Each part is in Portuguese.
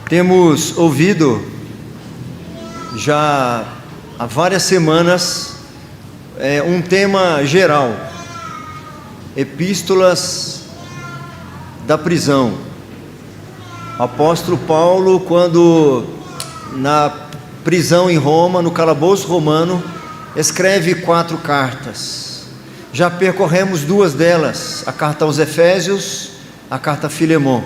Temos ouvido já há várias semanas um tema geral: epístolas da prisão. O apóstolo Paulo, quando na prisão em Roma, no calabouço romano, escreve 4 cartas. Já percorremos 2 delas, a carta aos Efésios, a carta a Filemon.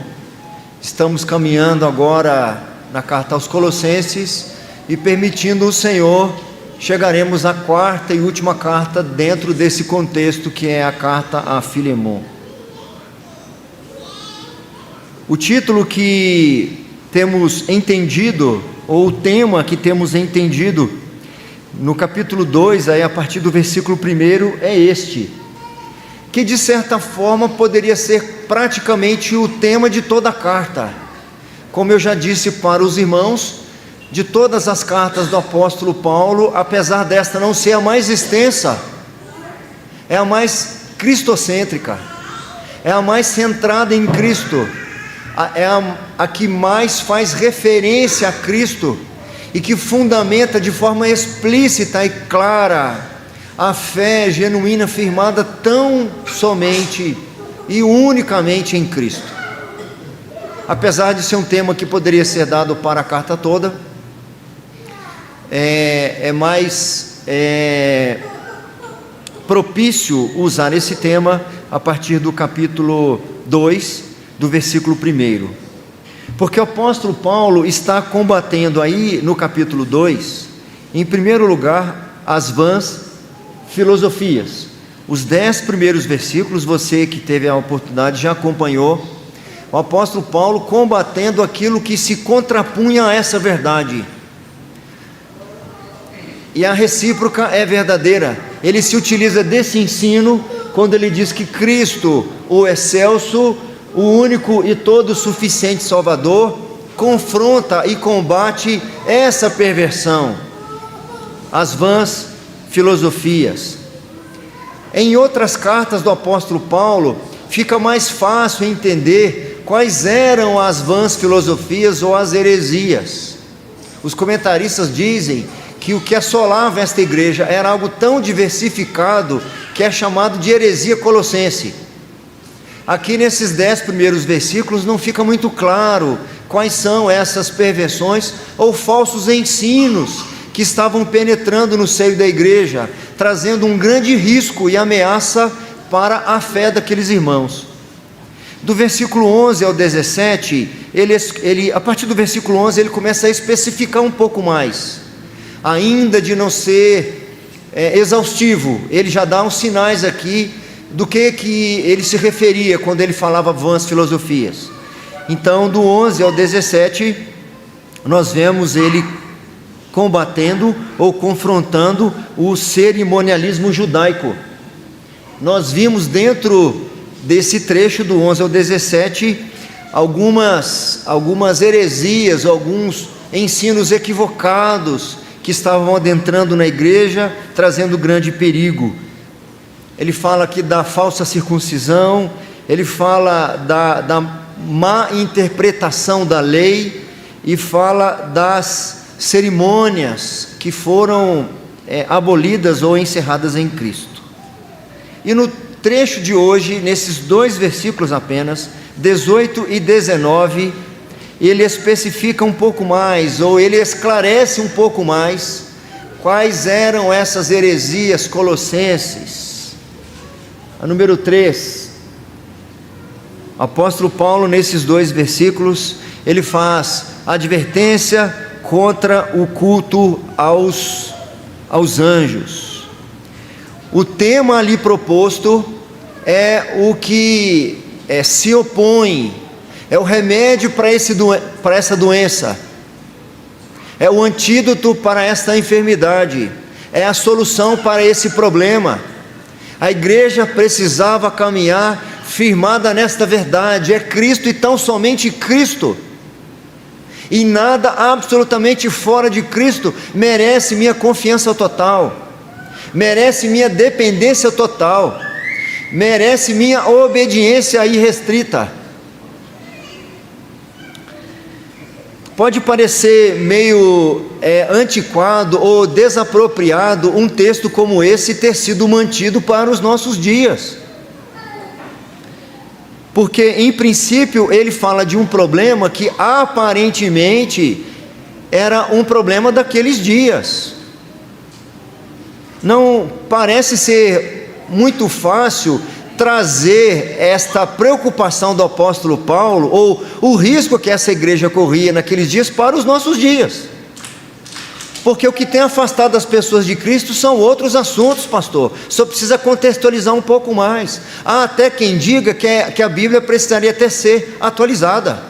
Estamos caminhando agora na carta aos Colossenses e, permitindo o Senhor, chegaremos à 4ª e última carta dentro desse contexto, que é a carta a Filemon. O título que temos entendido, ou o tema que temos entendido no capítulo 2, aí a partir do versículo 1, é este, que de certa forma poderia ser praticamente o tema de toda a carta. Como eu já disse para os irmãos, de todas as cartas do apóstolo Paulo, apesar desta não ser a mais extensa, é a mais cristocêntrica, é a mais centrada em Cristo, é a que mais faz referência a Cristo e que fundamenta de forma explícita e clara a fé genuína firmada tão somente e unicamente em Cristo. Apesar de ser um tema que poderia ser dado para a carta toda, é mais propício usar esse tema a partir do capítulo 2, do versículo 1. Porque o apóstolo Paulo está combatendo aí no capítulo 2, em primeiro lugar, as vãs filosofias. Os 10 primeiros versículos, você que teve a oportunidade já acompanhou o apóstolo Paulo combatendo aquilo que se contrapunha a essa verdade. E a recíproca é verdadeira. Ele se utiliza desse ensino quando ele diz que Cristo, o excelso, o único e todo suficiente Salvador, confronta e combate essa perversão, as vãs filosofias. Em outras cartas do apóstolo Paulo, fica mais fácil entender quais eram as vãs filosofias ou as heresias. Os comentaristas dizem que o que assolava esta igreja era algo tão diversificado que é chamado de heresia colossense. Aqui nesses 10 primeiros versículos não fica muito claro quais são essas perversões ou falsos ensinos que estavam penetrando no seio da igreja, trazendo um grande risco e ameaça para a fé daqueles irmãos. Do versículo 11 ao 17, a partir do versículo 11, ele começa a especificar um pouco mais, ainda de não ser exaustivo. Ele já dá uns sinais aqui do que ele se referia quando ele falava vãs filosofias. Então, do 11 ao 17, nós vemos ele combatendo ou confrontando o cerimonialismo judaico. Nós vimos dentro desse trecho do 11 ao 17 algumas heresias, alguns ensinos equivocados que estavam adentrando na igreja, trazendo grande perigo. Ele fala aqui da falsa circuncisão, ele fala da má interpretação da lei e fala das cerimônias que foram abolidas ou encerradas em Cristo. E no trecho de hoje, nesses 2 versículos apenas, 18 e 19, ele especifica um pouco mais, ou ele esclarece um pouco mais, quais eram essas heresias colossenses. A número 3, o apóstolo Paulo, nesses 2 versículos, ele faz advertência contra o culto aos anjos. O tema ali proposto é o que se opõe, é o remédio para essa doença, é o antídoto para esta enfermidade, é a solução para esse problema. A igreja precisava caminhar firmada nesta verdade: é Cristo e tão somente Cristo, e nada absolutamente fora de Cristo merece minha confiança total, merece minha dependência total, merece minha obediência irrestrita. Pode parecer meio antiquado ou desapropriado um texto como esse ter sido mantido para os nossos dias. Porque, em princípio, ele fala de um problema que aparentemente era um problema daqueles dias. Não parece ser muito fácil trazer esta preocupação do apóstolo Paulo, ou o risco que essa igreja corria naqueles dias, para os nossos dias. Porque o que tem afastado as pessoas de Cristo são outros assuntos, pastor. Só precisa contextualizar um pouco mais. Há até quem diga que a Bíblia precisaria até ser atualizada,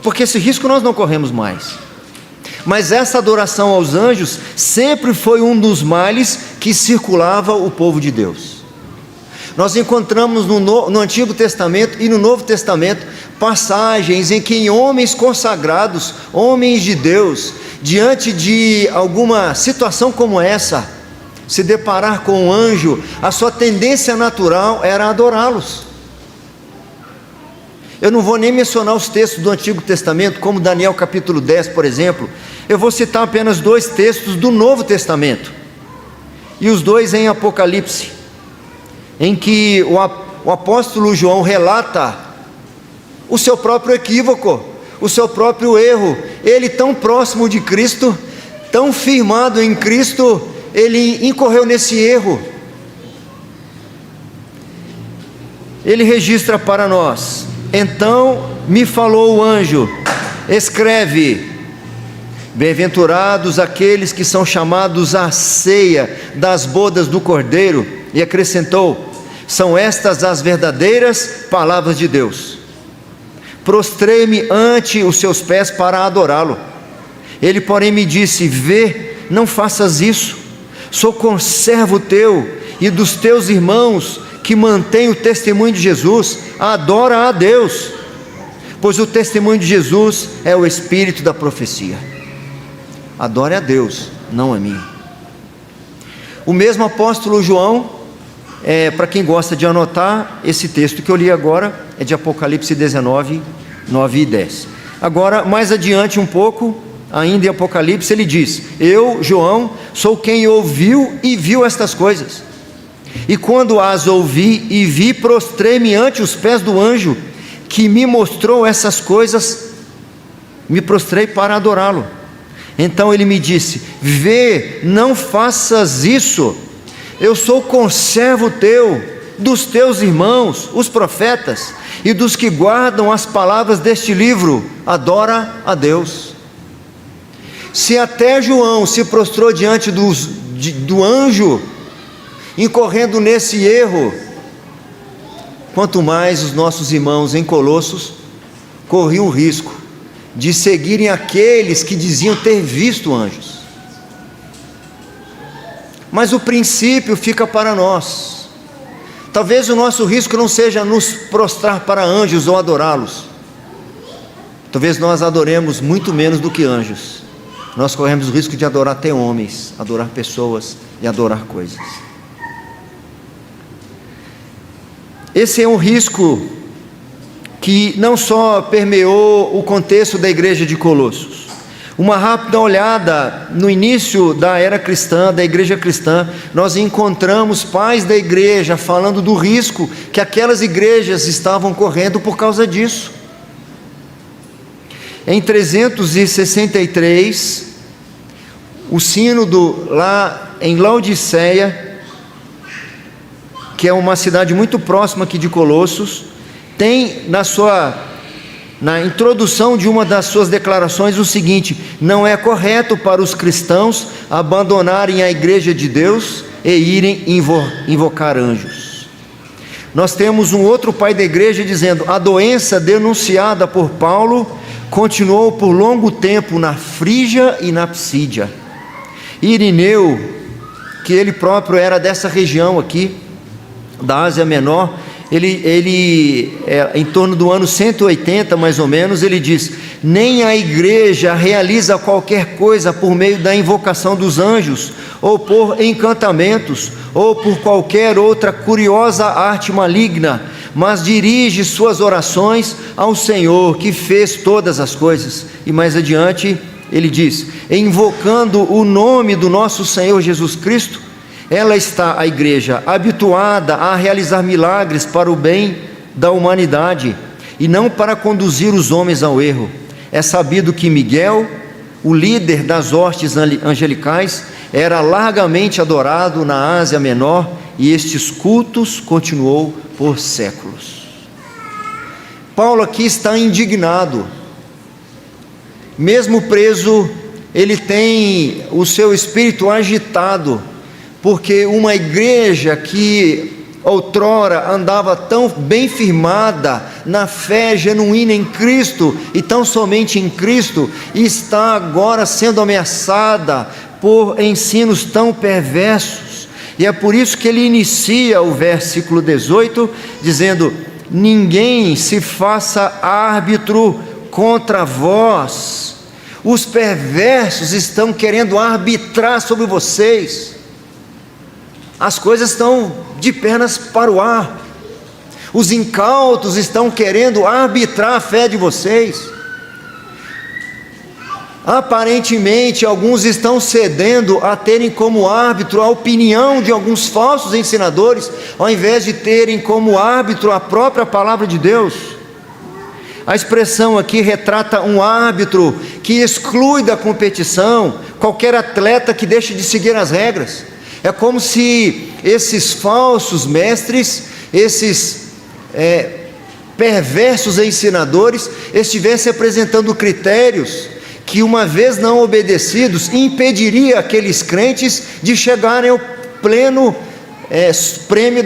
porque esse risco nós não corremos mais. Mas essa adoração aos anjos sempre foi um dos males que circulava o povo de Deus. Nós encontramos no Antigo Testamento e no Novo Testamento passagens em que homens consagrados, homens de Deus, diante de alguma situação como essa, se deparar com um anjo, a sua tendência natural era adorá-los. Eu não vou nem mencionar os textos do Antigo Testamento, como Daniel capítulo 10, por exemplo. Eu vou citar apenas 2 textos do Novo Testamento, e os 2 em Apocalipse, em que o apóstolo João relata o seu próprio equívoco, o seu próprio erro. Ele, tão próximo de Cristo, tão firmado em Cristo, ele incorreu nesse erro. Ele registra para nós: então me falou o anjo, escreve, bem-aventurados aqueles que são chamados à ceia das bodas do Cordeiro, e acrescentou: são estas as verdadeiras palavras de Deus. Prostrei-me ante os seus pés para adorá-lo. Ele, porém, me disse: vê, não faças isso, sou conservo teu e dos teus irmãos que mantêm o testemunho de Jesus. Adora a Deus, pois o testemunho de Jesus é o espírito da profecia. Adore a Deus, não a mim. O mesmo apóstolo João, para quem gosta de anotar, esse texto que eu li agora é de Apocalipse 19, 9 e 10. Agora, mais adiante um pouco, ainda em Apocalipse, ele diz: eu, João, sou quem ouviu e viu estas coisas, e quando as ouvi e vi, prostrei-me ante os pés do anjo que me mostrou essas coisas, me prostrei para adorá-lo. Então ele me disse: vê, não faças isso, eu sou conservo teu, dos teus irmãos, os profetas, e dos que guardam as palavras deste livro. Adora a Deus. Se até João se prostrou diante do anjo, incorrendo nesse erro, quanto mais os nossos irmãos em Colossos corriam o risco de seguirem aqueles que diziam ter visto anjos. Mas o princípio fica para nós. Talvez o nosso risco não seja nos prostrar para anjos ou adorá-los. Talvez nós adoremos muito menos do que anjos. Nós corremos o risco de adorar até homens, adorar pessoas e adorar coisas. Esse é um risco que não só permeou o contexto da igreja de Colossos. Uma rápida olhada no início da era cristã, da igreja cristã, nós encontramos pais da igreja falando do risco que aquelas igrejas estavam correndo por causa disso. Em 363, o sínodo lá em Laodiceia, que é uma cidade muito próxima aqui de Colossos, tem na introdução de uma das suas declarações o seguinte: não é correto para os cristãos abandonarem a igreja de Deus e irem invocar anjos. Nós temos um outro pai da igreja dizendo: a doença denunciada por Paulo continuou por longo tempo na Frígia e na Psídia. Irineu, que ele próprio era dessa região aqui, da Ásia Menor, ele em torno do ano 180 mais ou menos, ele diz: nem a igreja realiza qualquer coisa por meio da invocação dos anjos, ou por encantamentos, ou por qualquer outra curiosa arte maligna, mas dirige suas orações ao Senhor, que fez todas as coisas. E mais adiante ele diz: invocando o nome do nosso Senhor Jesus Cristo, ela está, a igreja, habituada a realizar milagres para o bem da humanidade, e não para conduzir os homens ao erro. É sabido que Miguel, o líder das hostes angelicais, era largamente adorado na Ásia Menor, e estes cultos continuou por séculos. Paulo aqui está indignado. Mesmo preso, ele tem o seu espírito agitado, porque uma igreja que outrora andava tão bem firmada na fé genuína em Cristo, e tão somente em Cristo, está agora sendo ameaçada por ensinos tão perversos. E é por isso que ele inicia o versículo 18 dizendo: ninguém se faça árbitro contra vós. Os perversos estão querendo arbitrar sobre vocês. As coisas estão de pernas para o ar. Os incautos estão querendo arbitrar a fé de vocês. Aparentemente, alguns estão cedendo a terem como árbitro a opinião de alguns falsos ensinadores, ao invés de terem como árbitro a própria palavra de Deus. A expressão aqui retrata um árbitro que exclui da competição qualquer atleta que deixe de seguir as regras. É como se esses falsos mestres, esses perversos ensinadores, estivessem apresentando critérios que, uma vez não obedecidos, impediria aqueles crentes de chegarem ao pleno prêmio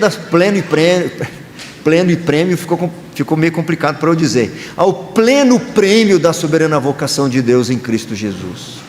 ficou meio complicado para eu dizer, ao pleno prêmio da soberana vocação de Deus em Cristo Jesus.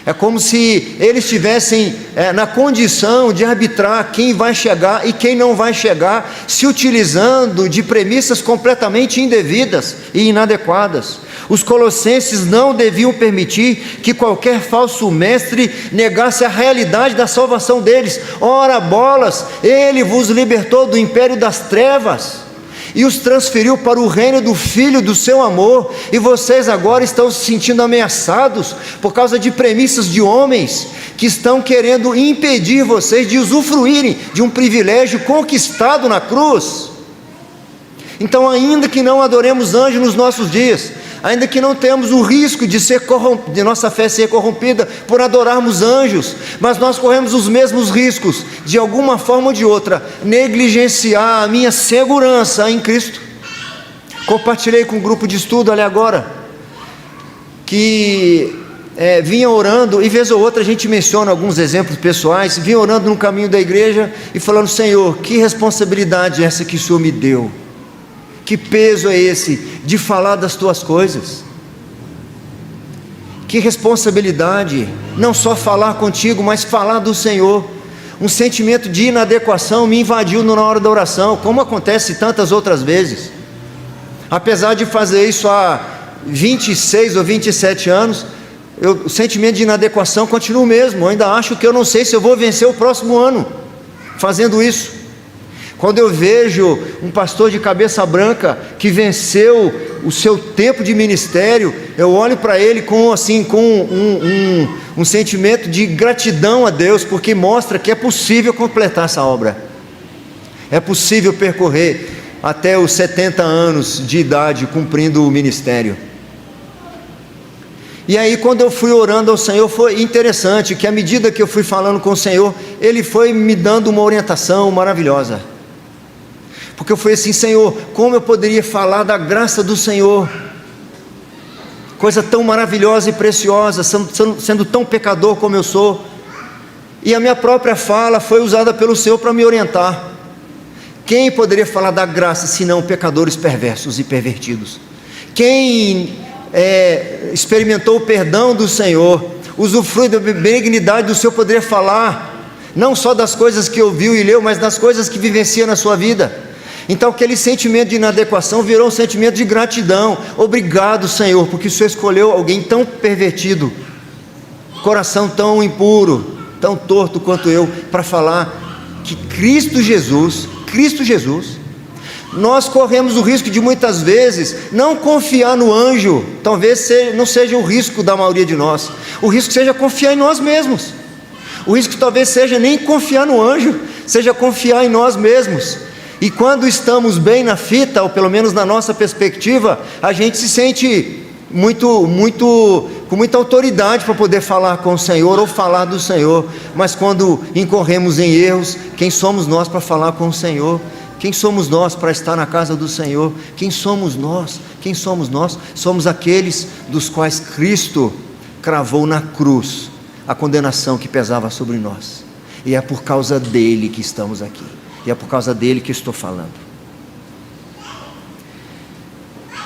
É como se eles estivessem na condição de arbitrar quem vai chegar e quem não vai chegar, se utilizando de premissas completamente indevidas e inadequadas. Os colossenses não deviam permitir que qualquer falso mestre negasse a realidade da salvação deles. Ora bolas, ele vos libertou do império das trevas e os transferiu para o reino do Filho do seu amor, e vocês agora estão se sentindo ameaçados por causa de premissas de homens que estão querendo impedir vocês de usufruírem de um privilégio conquistado na cruz. Então, ainda que não adoremos anjos nos nossos dias, ainda que não tenhamos o risco de nossa fé ser corrompida por adorarmos anjos, mas nós corremos os mesmos riscos, de alguma forma ou de outra, negligenciar a minha segurança em Cristo. Compartilhei com um grupo de estudo ali agora, que vinha orando, e vez ou outra a gente menciona alguns exemplos pessoais, vinha orando no caminho da igreja e falando: Senhor, que responsabilidade é essa que o Senhor me deu? Que peso é esse de falar das tuas coisas? Que responsabilidade, não só falar contigo, mas falar do Senhor. Um sentimento de inadequação me invadiu na hora da oração, como acontece tantas outras vezes. Apesar de fazer isso há 26 ou 27 anos, o sentimento de inadequação continua o mesmo. Eu ainda acho que eu não sei se eu vou vencer o próximo ano fazendo isso. Quando eu vejo um pastor de cabeça branca que venceu o seu tempo de ministério, eu olho para ele com um sentimento de gratidão a Deus, porque mostra que é possível completar essa obra. É possível percorrer até os 70 anos de idade cumprindo o ministério. E aí, quando eu fui orando ao Senhor, foi interessante que à medida que eu fui falando com o Senhor, Ele foi me dando uma orientação maravilhosa. Porque eu falei assim: Senhor, como eu poderia falar da graça do Senhor? Coisa tão maravilhosa e preciosa, sendo tão pecador como eu sou. E a minha própria fala foi usada pelo Senhor para me orientar. Quem poderia falar da graça senão pecadores perversos e pervertidos? Quem experimentou o perdão do Senhor, usufrui da benignidade do Senhor, poderia falar não só das coisas que ouviu e leu, mas das coisas que vivencia na sua vida. Então aquele sentimento de inadequação virou um sentimento de gratidão. Obrigado, Senhor, porque o Senhor escolheu alguém tão pervertido, coração tão impuro, tão torto quanto eu, para falar que Cristo Jesus Nós corremos o risco de muitas vezes não confiar no anjo. Talvez não seja o risco da maioria de nós. O risco seja confiar em nós mesmos. O risco talvez seja nem confiar no anjo, seja confiar em nós mesmos. E quando estamos bem na fita, ou pelo menos na nossa perspectiva, a gente se sente com muita autoridade para poder falar com o Senhor ou falar do Senhor. Mas quando incorremos em erros, quem somos nós para falar com o Senhor? Quem somos nós para estar na casa do Senhor? Quem somos nós? Quem somos nós? Somos aqueles dos quais Cristo cravou na cruz a condenação que pesava sobre nós. E é por causa dele que estamos aqui. E é por causa dele que estou falando.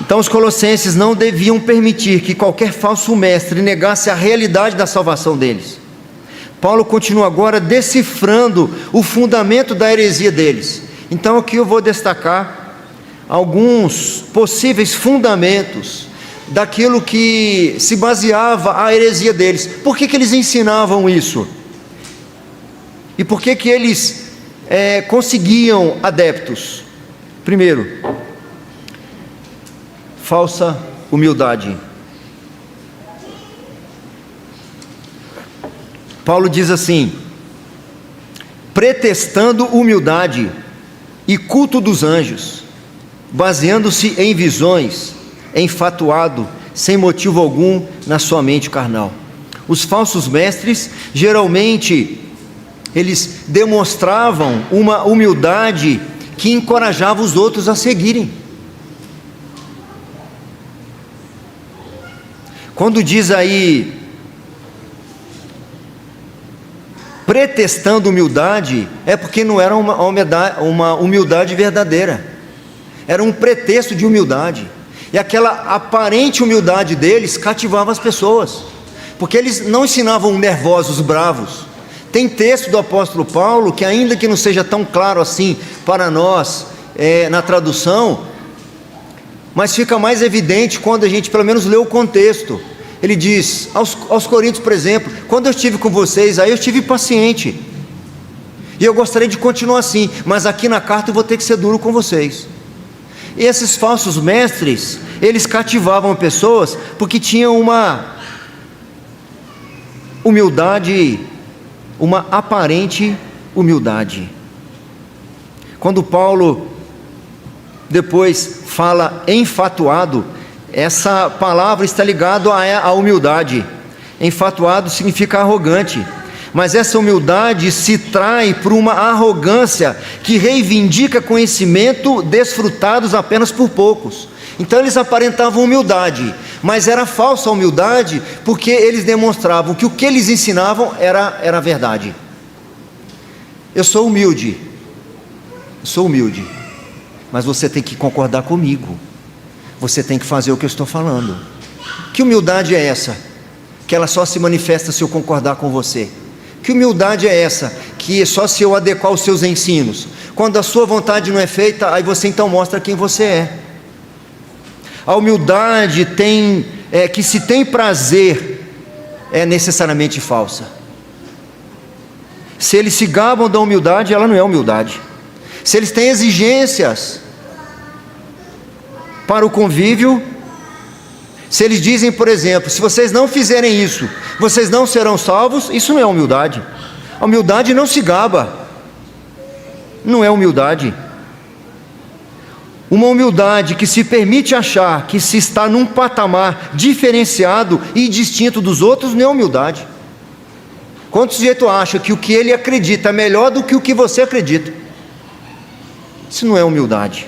Então os colossenses não deviam permitir que qualquer falso mestre negasse a realidade da salvação deles. Paulo continua agora decifrando o fundamento da heresia deles. Então aqui eu vou destacar alguns possíveis fundamentos daquilo que se baseava a heresia deles. Por que eles ensinavam isso? E por que eles conseguiam adeptos? Primeiro, falsa humildade. Paulo diz assim: pretextando humildade e culto dos anjos, baseando-se em visões, enfatuado, sem motivo algum na sua mente carnal. Os falsos mestres, geralmente, eles demonstravam uma humildade que encorajava os outros a seguirem. Quando diz aí, pretextando humildade, é porque não era uma humildade verdadeira, era um pretexto de humildade, e aquela aparente humildade deles cativava as pessoas, porque eles não ensinavam nervosos, bravos. Tem texto do apóstolo Paulo, que ainda que não seja tão claro assim para nós, na tradução, mas fica mais evidente quando a gente pelo menos lê o contexto. Ele diz aos Coríntios, por exemplo: quando eu estive com vocês, aí eu estive paciente, e eu gostaria de continuar assim, mas aqui na carta eu vou ter que ser duro com vocês. E esses falsos mestres, eles cativavam pessoas, porque tinham uma humildade, uma aparente humildade. Quando Paulo depois fala enfatuado, essa palavra está ligada à humildade. Enfatuado significa arrogante, mas essa humildade se trai por uma arrogância que reivindica conhecimento desfrutados apenas por poucos. Então eles aparentavam humildade, mas era falsa humildade, porque eles demonstravam que o que eles ensinavam era verdade. Eu sou humilde, mas você tem que concordar comigo. Você tem que fazer o que eu estou falando. Que humildade é essa? Que ela só se manifesta se eu concordar com você. Que humildade é essa? Que é só se eu adequar os seus ensinos. Quando a sua vontade não é feita, aí você então mostra quem você é. A humildade que se tem prazer é necessariamente falsa. Se eles se gabam da humildade, ela não é humildade. Se eles têm exigências para o convívio, se eles dizem, por exemplo, se vocês não fizerem isso, vocês não serão salvos, isso não é humildade. A humildade não se gaba, não é humildade. Uma humildade que se permite achar que se está num patamar diferenciado e distinto dos outros, não é humildade. Quando o sujeito acha que o que ele acredita é melhor do que o que você acredita, isso não é humildade.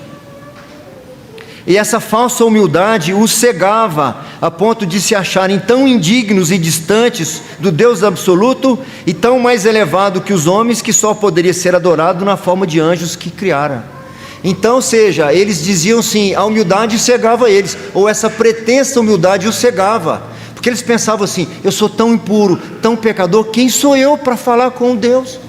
E essa falsa humildade os cegava a ponto de se acharem tão indignos e distantes do Deus absoluto e tão mais elevado que os homens, que só poderia ser adorado na forma de anjos que criara. Então, seja, eles diziam sim, a humildade cegava eles, ou essa pretensa humildade os cegava, porque eles pensavam assim: eu sou tão impuro, tão pecador, quem sou eu para falar com Deus?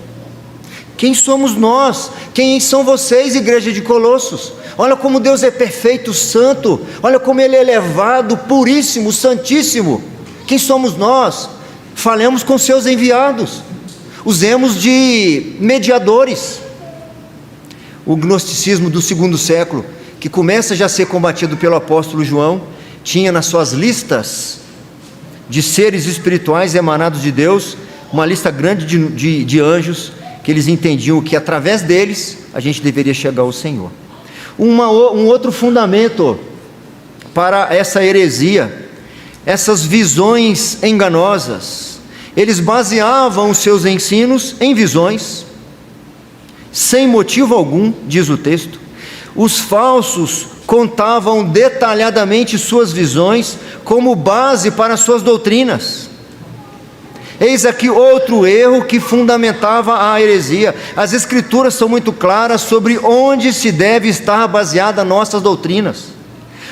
Quem somos nós? Quem são vocês, igreja de Colossos? Olha como Deus é perfeito, santo, olha como Ele é elevado, puríssimo, santíssimo. Quem somos nós? Falemos com seus enviados, usemos de mediadores. o gnosticismo do segundo século, que começa já a ser combatido pelo apóstolo João, tinha nas suas listas de seres espirituais emanados de Deus, uma lista grande de anjos, que eles entendiam que através deles a gente deveria chegar ao Senhor. Um outro fundamento para essa heresia, essas visões enganosas. Eles baseavam os seus ensinos em visões, sem motivo algum, diz o texto. Os falsos contavam detalhadamente suas visões como base para suas doutrinas. Eis aqui outro erro que fundamentava a heresia. As Escrituras são muito claras sobre onde se deve estar baseada nossas doutrinas.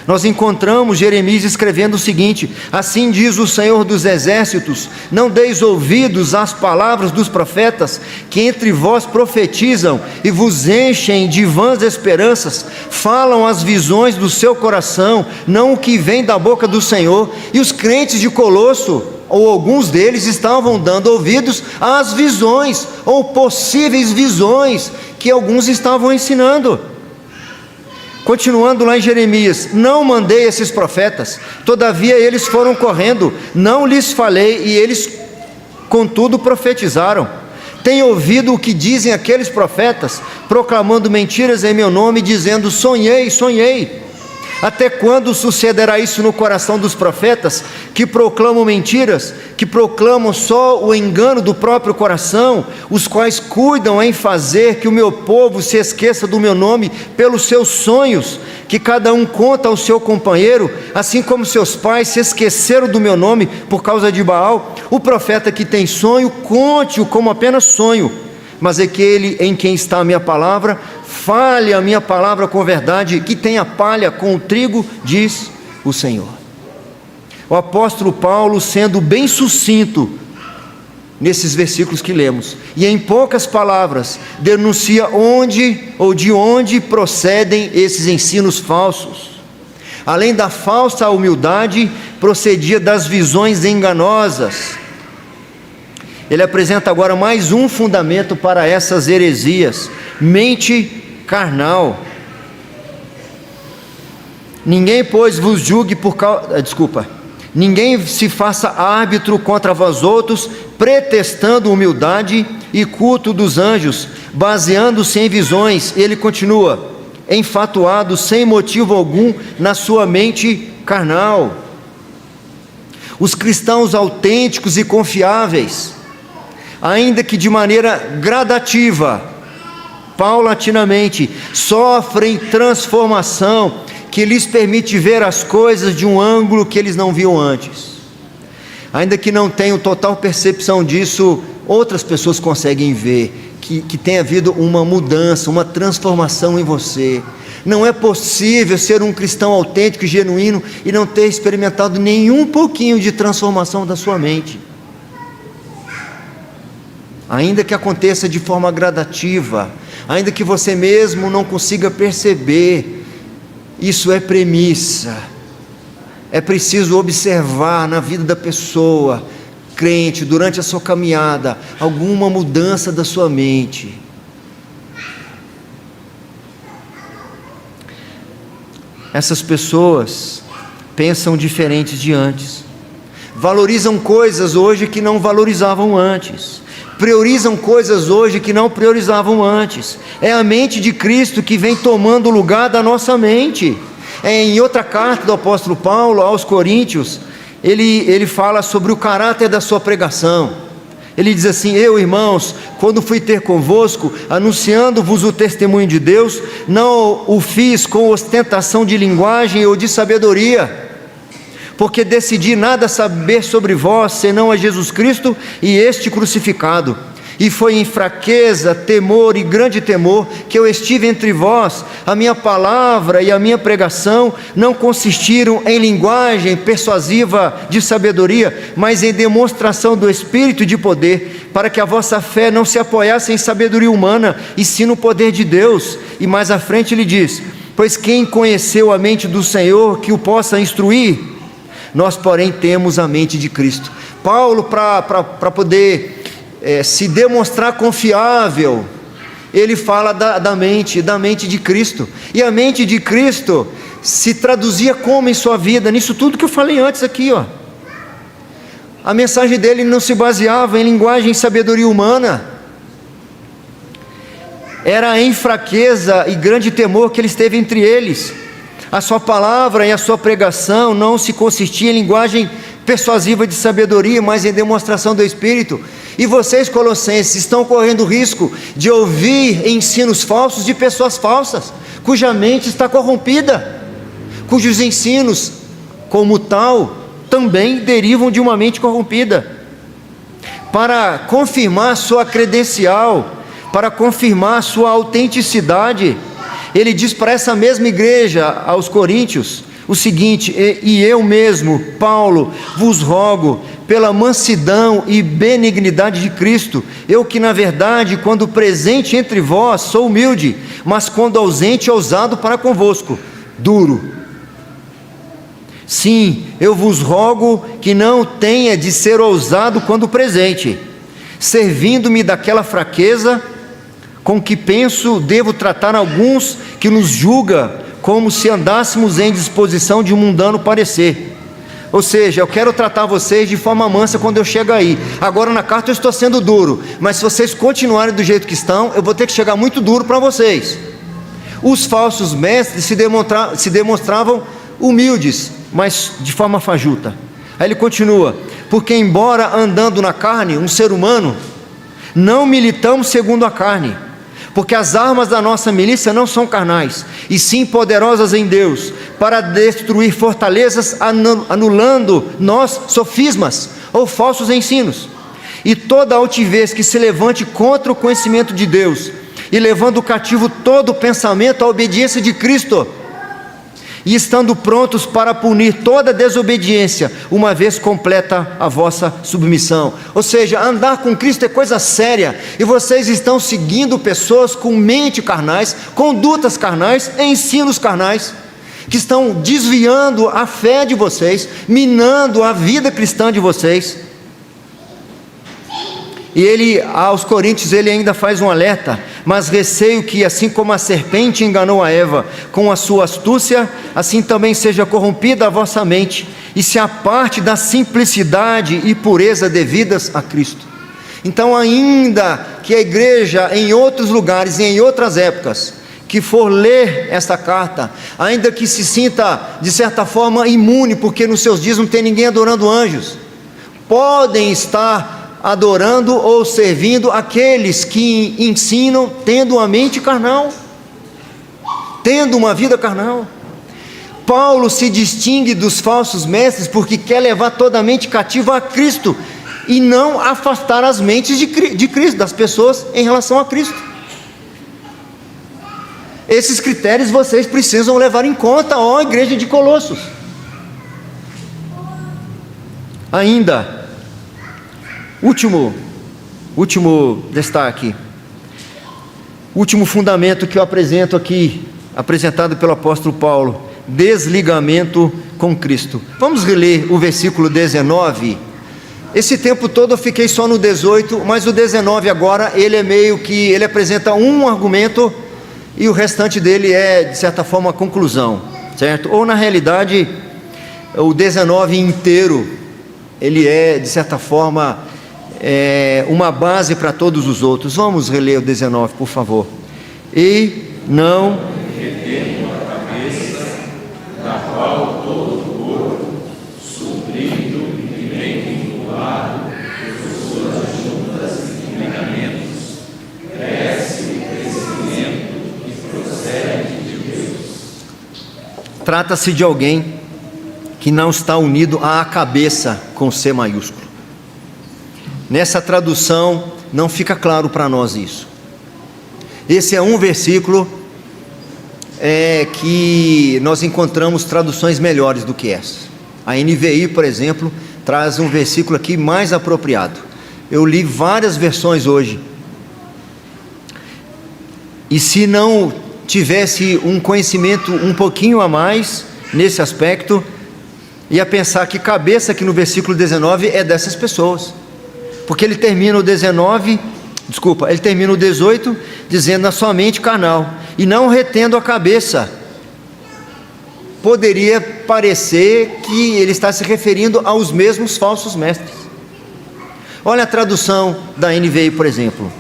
Nós encontramos Jeremias escrevendo o seguinte: assim diz o Senhor dos Exércitos, não deis ouvidos às palavras dos profetas, que entre vós profetizam e vos enchem de vãs esperanças, falam as visões do seu coração, não o que vem da boca do Senhor. E os crentes de Colosso, ou alguns deles, estavam dando ouvidos às visões, ou possíveis visões, que alguns estavam ensinando. Continuando lá em Jeremias: não mandei esses profetas, todavia eles foram correndo, não lhes falei, e eles contudo profetizaram. Tenho ouvido o que dizem aqueles profetas, proclamando mentiras em meu nome, dizendo: sonhei, sonhei. Até quando sucederá isso no coração dos profetas, que proclamam mentiras, que proclamam só o engano do próprio coração, os quais cuidam em fazer que o meu povo se esqueça do meu nome pelos seus sonhos, que cada um conta ao seu companheiro, assim como seus pais se esqueceram do meu nome por causa de Baal? O profeta que tem sonho, conte-o como apenas sonho, mas aquele em quem está a minha palavra, fale a minha palavra com verdade, que tem a palha com o trigo, diz o Senhor. O apóstolo Paulo, sendo bem sucinto nesses versículos que lemos, e em poucas palavras, denuncia onde ou de onde procedem esses ensinos falsos. Além da falsa humildade, procedia das visões enganosas. Ele apresenta agora mais um fundamento para essas heresias: mente carnal. Ninguém, pois, vos julgue por causa... Ninguém se faça árbitro contra vós outros, pretextando humildade e culto dos anjos, baseando-se em visões. Ele continua: enfatuado sem motivo algum na sua mente carnal. Os cristãos autênticos e confiáveis, ainda que de maneira gradativa, paulatinamente, sofrem transformação que lhes permite ver as coisas de um ângulo que eles não viam antes. Ainda que não tenham total percepção disso, outras pessoas conseguem ver que tem havido uma mudança, uma transformação em você. Não é possível ser um cristão autêntico e genuíno e não ter experimentado nenhum pouquinho de transformação da sua mente. Ainda que aconteça de forma gradativa, ainda que você mesmo não consiga perceber, isso é premissa. É preciso observar na vida da pessoa crente, durante a sua caminhada, alguma mudança da sua mente. Essas pessoas pensam diferentes de antes, valorizam coisas hoje que não valorizavam antes, priorizam coisas hoje que não priorizavam antes. É a mente de Cristo que vem tomando o lugar da nossa mente. Em outra carta do apóstolo Paulo aos Coríntios, ele fala sobre o caráter da sua pregação. Ele diz assim: eu, irmãos, quando fui ter convosco, anunciando-vos o testemunho de Deus, não o fiz com ostentação de linguagem ou de sabedoria, porque decidi nada saber sobre vós, senão a Jesus Cristo e este crucificado. E foi em fraqueza, temor e grande temor que eu estive entre vós. A minha palavra e a minha pregação não consistiram em linguagem persuasiva de sabedoria, mas em demonstração do Espírito e de poder, para que a vossa fé não se apoiasse em sabedoria humana, e sim no poder de Deus. E mais à frente ele diz: pois quem conheceu a mente do Senhor que o possa instruir? Nós, porém, temos a mente de Cristo. Paulo, para poder se demonstrar confiável, ele fala da mente de Cristo. E a mente de Cristo se traduzia como em sua vida? Nisso tudo que eu falei antes aqui, ó. A mensagem dele não se baseava em linguagem e sabedoria humana. Era em fraqueza e grande temor que ele esteve entre eles. A sua palavra e a sua pregação não se consistia em linguagem persuasiva de sabedoria, mas em demonstração do Espírito. E vocês, colossenses, estão correndo risco de ouvir ensinos falsos de pessoas falsas, cuja mente está corrompida, cujos ensinos, como tal, também derivam de uma mente corrompida. Para confirmar sua credencial, para confirmar sua autenticidade, ele diz para essa mesma igreja, aos Coríntios, o seguinte: e eu mesmo, Paulo, vos rogo, pela mansidão e benignidade de Cristo, eu que na verdade, quando presente entre vós, sou humilde, mas quando ausente, ousado para convosco, duro. Sim, eu vos rogo que não tenha de ser ousado quando presente, servindo-me daquela fraqueza com que penso devo tratar alguns que nos julga como se andássemos em disposição de um mundano parecer. Ou seja, eu quero tratar vocês de forma mansa quando eu chego aí. Agora na carta eu estou sendo duro, mas se vocês continuarem do jeito que estão, eu vou ter que chegar muito duro para vocês. Os falsos mestres se demonstravam humildes, mas de forma fajuta. Aí ele continua: porque embora andando na carne, um ser humano, não militamos segundo a carne, porque as armas da nossa milícia não são carnais, e sim poderosas em Deus, para destruir fortalezas, anulando nós sofismas ou falsos ensinos, e toda altivez que se levante contra o conhecimento de Deus, e levando cativo todo o pensamento à obediência de Cristo, e estando prontos para punir toda desobediência, uma vez completa a vossa submissão. Ou seja, andar com Cristo é coisa séria, e vocês estão seguindo pessoas com mente carnais, condutas carnais, ensinos carnais, que estão desviando a fé de vocês, minando a vida cristã de vocês. E ele, aos Coríntios, ele ainda faz um alerta: mas receio que, assim como a serpente enganou a Eva com a sua astúcia, assim também seja corrompida a vossa mente, e se aparte da simplicidade e pureza devidas a Cristo. Então, ainda que a igreja, em outros lugares e em outras épocas, que for ler esta carta, ainda que se sinta, de certa forma, imune, porque nos seus dias não tem ninguém adorando anjos, podem estar adorando ou servindo aqueles que ensinam tendo uma mente carnal, tendo uma vida carnal. Paulo se distingue dos falsos mestres porque quer levar toda a mente cativa a Cristo, e não afastar as mentes de Cristo, das pessoas em relação a Cristo. Esses critérios vocês precisam levar em conta, ó igreja de Colossos. Ainda, último destaque, último fundamento que eu apresento aqui, apresentado pelo apóstolo Paulo: desligamento com Cristo. Vamos reler o versículo 19. Esse tempo todo eu fiquei só no 18, mas o 19 agora, ele apresenta um argumento, e o restante dele é, de certa forma, a conclusão, certo? Ou na realidade, o 19 inteiro, ele é, de certa forma, uma base para todos os outros. Vamos reler o 19, por favor. E não retendo a cabeça, da qual todo o corpo, suprindo e bem vinculado por suas juntas e ligamentos, cresce o crescimento que procede de Deus. Trata-se de alguém que não está unido à cabeça com C maiúsculo. Nessa tradução não fica claro para nós isso. Esse é um versículo que nós encontramos traduções melhores do que essa. A NVI, por exemplo, traz um versículo aqui mais apropriado. Eu li várias versões hoje, e se não tivesse um conhecimento um pouquinho a mais nesse aspecto, ia pensar que cabeça aqui no versículo 19 é dessas pessoas, porque ele termina o 19 Desculpa, ele termina o 18 dizendo: na sua mente carnal, e não retendo a cabeça. Poderia parecer que ele está se referindo aos mesmos falsos mestres. Olha a tradução da NVI, por exemplo,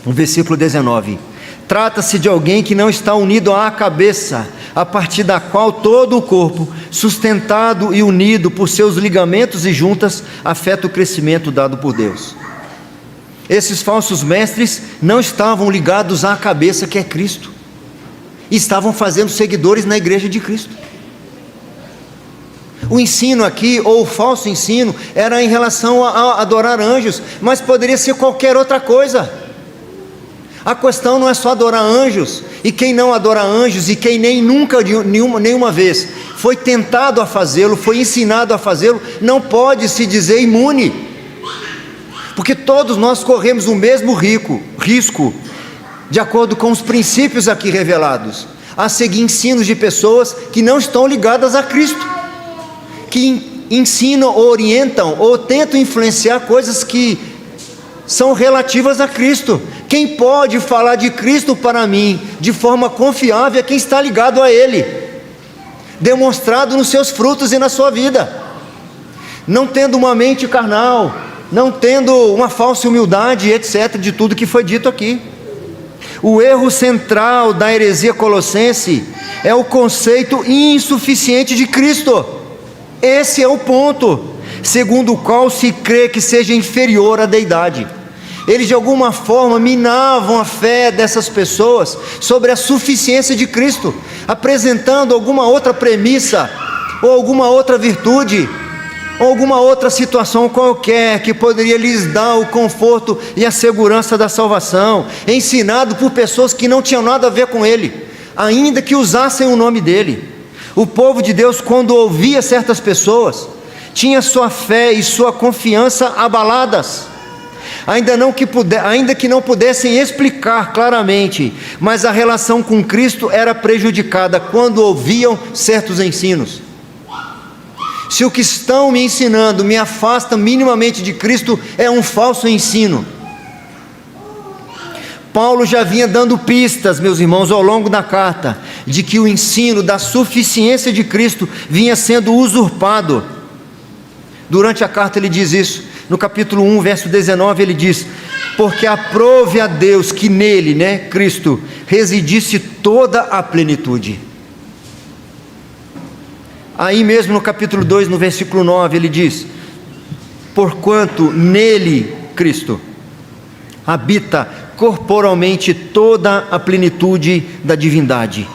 no versículo 19: trata-se de alguém que não está unido à cabeça, a partir da qual todo o corpo, sustentado e unido por seus ligamentos e juntas, afeta o crescimento dado por Deus. Esses falsos mestres não estavam ligados à cabeça, que é Cristo, e estavam fazendo seguidores na igreja de Cristo. O ensino aqui, ou o falso ensino, era em relação a adorar anjos, mas poderia ser qualquer outra coisa. A questão não é só adorar anjos, e quem não adora anjos, e quem nem nunca, nenhuma vez, foi tentado a fazê-lo, foi ensinado a fazê-lo, não pode se dizer imune, porque todos nós corremos o mesmo risco, de acordo com os princípios aqui revelados, a seguir ensinos de pessoas que não estão ligadas a Cristo, que ensinam, ou orientam, ou tentam influenciar coisas que são relativas a Cristo. Quem pode falar de Cristo para mim de forma confiável é quem está ligado a Ele, demonstrado nos seus frutos e na sua vida, não tendo uma mente carnal, não tendo uma falsa humildade, etc., de tudo que foi dito aqui. O erro central da heresia colossense é o conceito insuficiente de Cristo. Esse é o ponto, segundo o qual se crê que seja inferior à deidade. Eles de alguma forma minavam a fé dessas pessoas sobre a suficiência de Cristo, apresentando alguma outra premissa, ou alguma outra virtude, ou alguma outra situação qualquer que poderia lhes dar o conforto e a segurança da salvação, ensinado por pessoas que não tinham nada a ver com Ele, ainda que usassem o nome dEle. O povo de Deus, quando ouvia certas pessoas, tinha sua fé e sua confiança abaladas, ainda que não pudessem explicar claramente, mas a relação com Cristo era prejudicada quando ouviam certos ensinos. Se o que estão me ensinando me afasta minimamente de Cristo, é um falso ensino. Paulo já vinha dando pistas, meus irmãos, ao longo da carta, de que o ensino da suficiência de Cristo vinha sendo usurpado. Durante a carta ele diz isso, no capítulo 1, verso 19, ele diz: porque aprove a Deus que nele, Cristo, residisse toda a plenitude. Aí mesmo no capítulo 2, no versículo 9, ele diz: porquanto nele, Cristo, habita corporalmente toda a plenitude da divindade.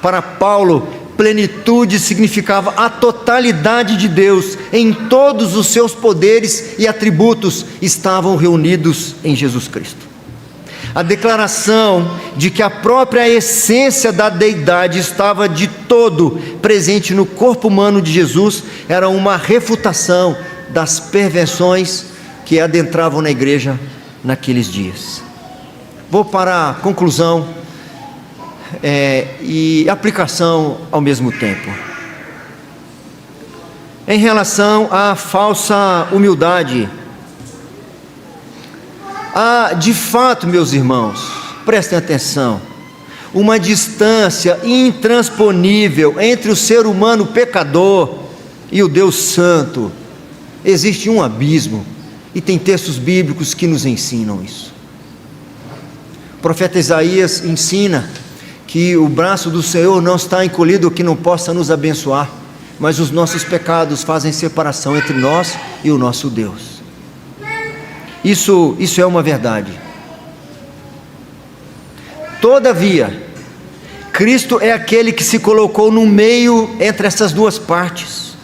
Para Paulo, plenitude significava a totalidade de Deus em todos os seus poderes e atributos estavam reunidos em Jesus Cristo. A declaração de que a própria essência da deidade estava de todo presente no corpo humano de Jesus era uma refutação das perversões que adentravam na igreja naqueles dias. Vou para a conclusão e aplicação ao mesmo tempo. Em relação à falsa humildade, há de fato, meus irmãos, prestem atenção, uma distância intransponível entre o ser humano pecador e o Deus Santo. Existe um abismo, e tem textos bíblicos que nos ensinam isso. O profeta Isaías ensina que o braço do Senhor não está encolhido que não possa nos abençoar, mas os nossos pecados fazem separação entre nós e o nosso Deus. Isso é uma verdade. Todavia, Cristo é aquele que se colocou no meio entre essas duas partes,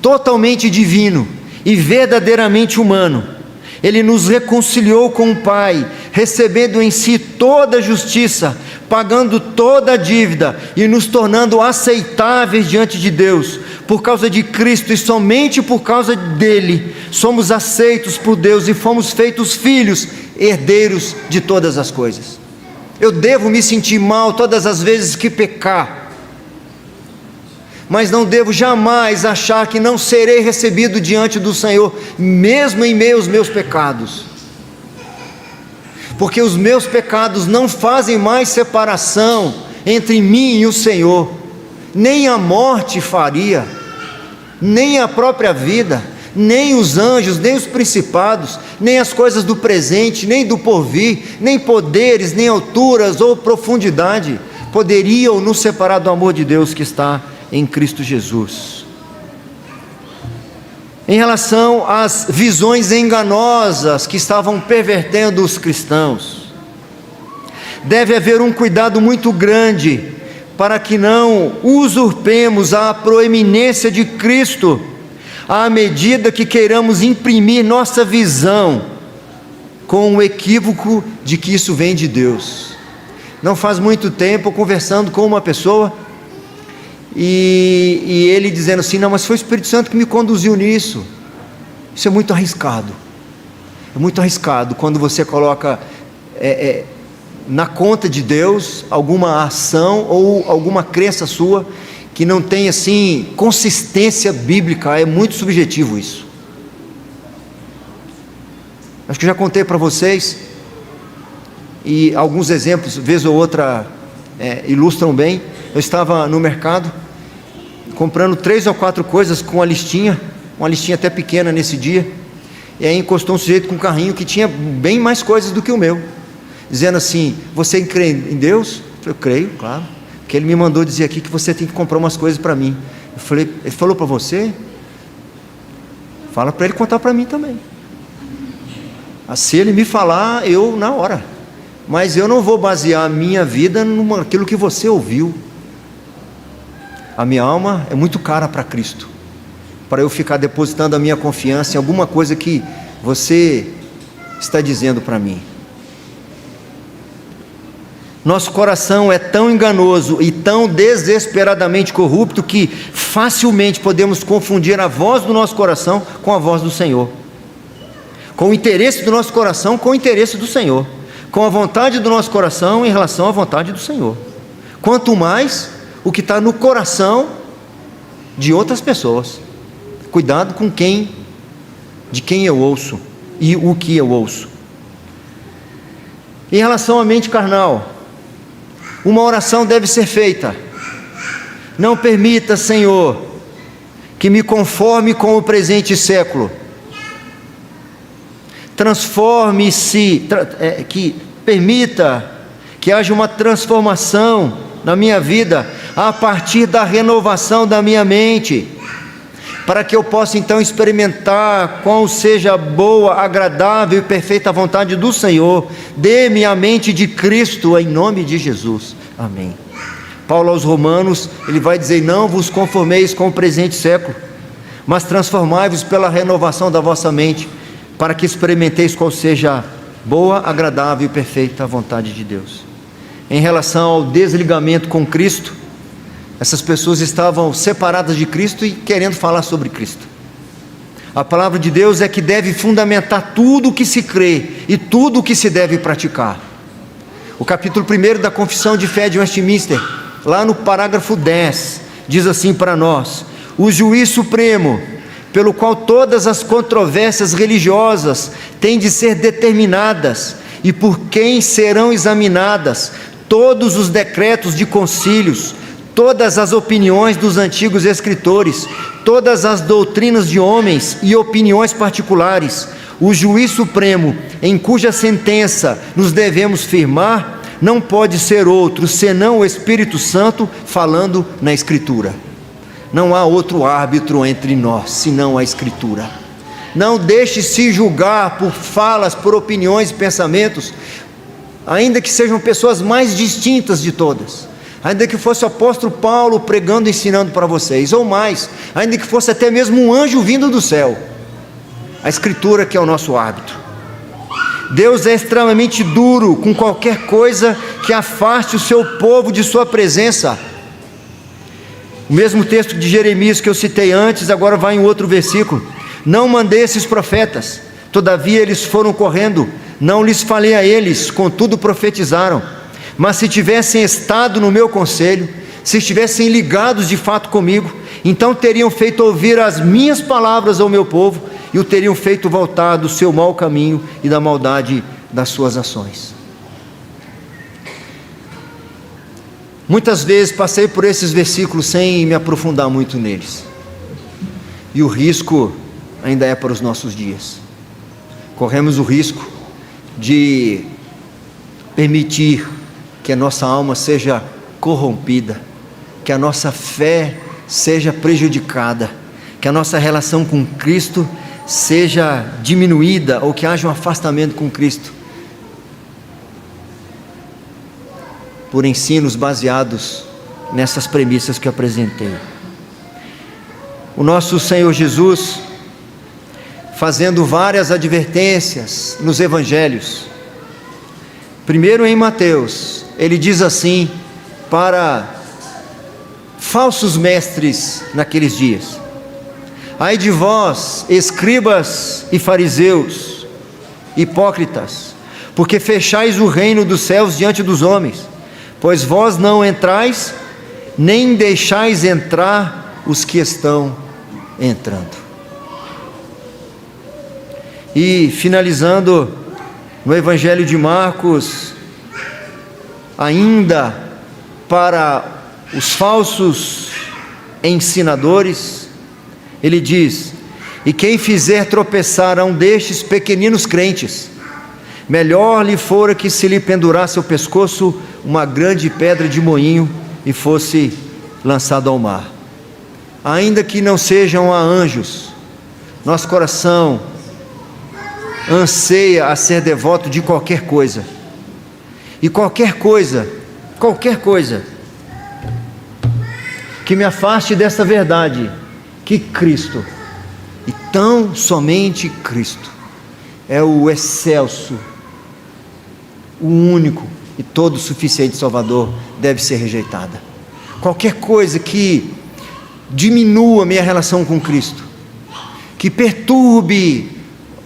totalmente divino e verdadeiramente humano. Ele nos reconciliou com o Pai, recebendo em si toda a justiça, pagando toda a dívida e nos tornando aceitáveis diante de Deus. Por causa de Cristo e somente por causa dele, somos aceitos por Deus e fomos feitos filhos, herdeiros de todas as coisas. Eu devo me sentir mal todas as vezes que pecar, mas não devo jamais achar que não serei recebido diante do Senhor, mesmo em meio aos meus pecados. porque os meus pecados não fazem mais separação entre mim e o Senhor, nem a morte faria, nem a própria vida, nem os anjos, nem os principados, nem as coisas do presente, nem do porvir, nem poderes, nem alturas ou profundidade poderiam nos separar do amor de Deus que está em Cristo Jesus. Em relação às visões enganosas que estavam pervertendo os cristãos, deve haver um cuidado muito grande para que não usurpemos a proeminência de Cristo à medida que queiramos imprimir nossa visão com o equívoco de que isso vem de Deus. Não faz muito tempo, conversando com uma pessoa, e ele dizendo assim: não, mas foi o Espírito Santo que me conduziu nisso. Isso é muito arriscado. É muito arriscado quando você coloca na conta de Deus alguma ação ou alguma crença sua que não tem assim consistência bíblica. É muito subjetivo isso. Acho que já contei para vocês, e alguns exemplos, vez ou outra, ilustram bem. Eu estava no mercado comprando 3 ou 4 coisas com uma listinha até pequena nesse dia, e aí encostou um sujeito com um carrinho que tinha bem mais coisas do que o meu, dizendo assim: você crê em Deus? Eu falei: eu creio, claro, porque ele me mandou dizer aqui que você tem que comprar umas coisas para mim. Eu falei: ele falou para você? Fala para ele contar para mim também. Se ele me falar, eu na hora, mas eu não vou basear a minha vida naquilo que você ouviu. A minha alma é muito cara para Cristo, para eu ficar depositando a minha confiança em alguma coisa que você está dizendo para mim. Nosso coração é tão enganoso e tão desesperadamente corrupto que facilmente podemos confundir a voz do nosso coração com a voz do Senhor, com o interesse do nosso coração com o interesse do Senhor, com a vontade do nosso coração em relação à vontade do Senhor. Quanto mais o que está no coração de outras pessoas. Cuidado com de quem eu ouço e o que eu ouço. Em relação à mente carnal, uma oração deve ser feita: não permita, Senhor, que me conforme com o presente século. Transforme-se, que permita que haja uma transformação na minha vida a partir da renovação da minha mente, para que eu possa então experimentar qual seja a boa, agradável e perfeita vontade do Senhor. Dê-me a mente de Cristo, em nome de Jesus, amém. Paulo aos Romanos, ele vai dizer: não vos conformeis com o presente século, mas transformai-vos pela renovação da vossa mente, para que experimenteis qual seja a boa, agradável e perfeita vontade de Deus. Em relação ao desligamento com Cristo, essas pessoas estavam separadas de Cristo e querendo falar sobre Cristo. A palavra de Deus é que deve fundamentar tudo o que se crê e tudo o que se deve praticar. O capítulo 1 da Confissão de Fé de Westminster, lá no parágrafo 10, diz assim para nós: o juiz supremo, pelo qual todas as controvérsias religiosas têm de ser determinadas e por quem serão examinadas todos os decretos de concílios, todas as opiniões dos antigos escritores, todas as doutrinas de homens e opiniões particulares, o juiz supremo, em cuja sentença nos devemos firmar, não pode ser outro senão o Espírito Santo falando na Escritura. Não há outro árbitro entre nós senão a Escritura. Não deixe-se julgar por falas, por opiniões e pensamentos, ainda que sejam pessoas mais distintas de todas, ainda que fosse o apóstolo Paulo pregando e ensinando para vocês, ou mais, ainda que fosse até mesmo um anjo vindo do céu. A Escritura que é o nosso árbitro. Deus é extremamente duro com qualquer coisa que afaste o seu povo de sua presença. O mesmo texto de Jeremias que eu citei antes, agora vai em outro versículo: não mandei esses profetas, todavia eles foram correndo, não lhes falei a eles, contudo profetizaram. Mas se tivessem estado no meu conselho, se estivessem ligados de fato comigo, então teriam feito ouvir as minhas palavras ao meu povo, e o teriam feito voltar do seu mau caminho e da maldade das suas ações. Muitas vezes passei por esses versículos sem me aprofundar muito neles, e o risco ainda é para os nossos dias. Corremos o risco de permitir que a nossa alma seja corrompida, que a nossa fé seja prejudicada, que a nossa relação com Cristo seja diminuída, ou que haja um afastamento com Cristo, por ensinos baseados nessas premissas que eu apresentei. O nosso Senhor Jesus, fazendo várias advertências nos evangelhos, primeiro em Mateus, ele diz assim para falsos mestres naqueles dias: ai de vós, escribas e fariseus, hipócritas, porque fechais o reino dos céus diante dos homens, pois vós não entrais, nem deixais entrar os que estão entrando. E finalizando no Evangelho de Marcos, ainda para os falsos ensinadores, ele diz: e quem fizer tropeçar a um destes pequeninos crentes, melhor lhe fora que se lhe pendurasse ao pescoço uma grande pedra de moinho e fosse lançado ao mar. Ainda que não sejam a anjos, nosso coração anseia a ser devoto de qualquer coisa, e qualquer coisa que me afaste dessa verdade, que Cristo, e tão somente Cristo, é o excelso, o único e todo suficiente Salvador, deve ser rejeitada. Qualquer coisa que diminua minha relação com Cristo, que perturbe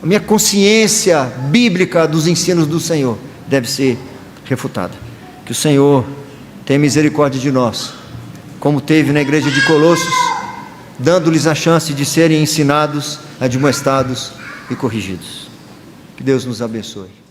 a minha consciência bíblica dos ensinos do Senhor, deve ser refutada. Que o Senhor tenha misericórdia de nós, como teve na igreja de Colossos, dando-lhes a chance de serem ensinados, admoestados e corrigidos. Que Deus nos abençoe.